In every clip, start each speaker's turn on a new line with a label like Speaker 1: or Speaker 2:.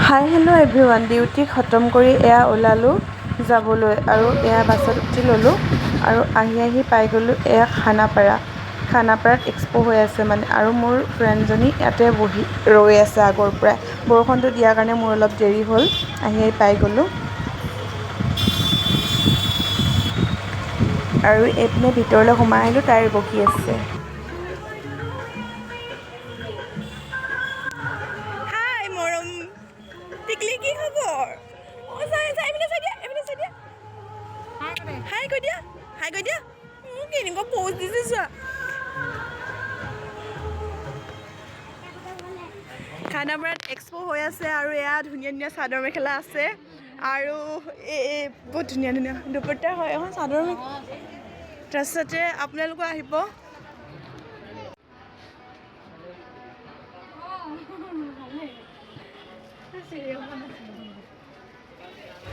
Speaker 1: Hi hello' everyone, duty খতম কৰি এয়া ওলালোঁ যাবলৈ আৰু এয়া বাছত উঠি ল'লোঁ আৰু আহি পাই গ'লোঁ এয়া খানাপাৰাত এক্সপ' হৈ আছে মানে। আৰু মোৰ ফ্ৰেণ্ডজনী ইয়াতে বহি ৰৈ আছে আগৰ পৰাই। বৰষুণটো দিয়াৰ কাৰণে মোৰ অলপ দেৰি হ'ল, আহি পাই গ'লোঁ। আৰু এইপিনে ভিতৰলৈ সোমাই আহিলোঁ, তাই বকি আছে। হাই মৰম টিকলি, কি খবৰ? হাই কৈ দিয়া কেনেকুৱা প'জ দিছে চোৱা। খানাপাৰাত এক্সপ' হৈ আছে আৰু এয়া ধুনীয়া চাদৰ মেখেলা আছে আৰু বহুত ধুনীয়া দুপট্টা হয় এখন চাদৰ তাৰপিছতে আপোনালোকো আহিব।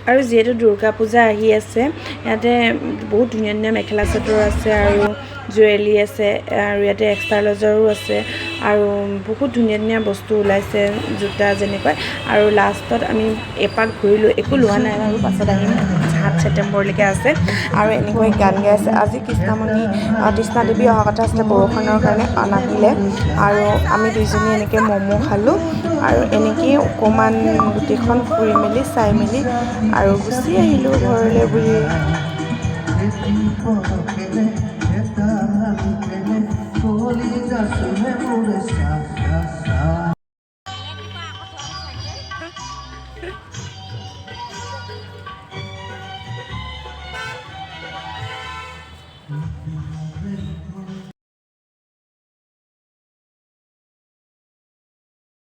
Speaker 1: আৰু যিহেতু দুৰ্গা পূজা আহি আছে, ইয়াতে বহুত ধুনীয়া মেখেলা চাদৰ আছে আৰু জুৱেলাৰী আছে আৰু ইয়াতে এক্সট্ৰা লজাৰো আছে আৰু বহুত ধুনীয়া বস্তু ওলাইছে, জোতা যেনেকৈ। আৰু লাষ্টত আমি এপাক ঘূৰিলোঁ, একো লোৱা নাই আৰু পাছত আহিম। 7 ছেপ্টেম্বৰলৈকে আছে আৰু এনেকৈ গান গাই আছে। আজি তৃষ্ণা দেৱী অহা কথা আছিলে, বৰষুণৰ কাৰণে নাহিলে আৰু আমি দুইজনী এনেকৈ ম'ম' খালোঁ আৰু এনেকেই অকণমান গোটেইখন ফুৰি মেলি চাই মেলি আৰু গুচি আহিলোঁ ঘৰলৈ বুলি।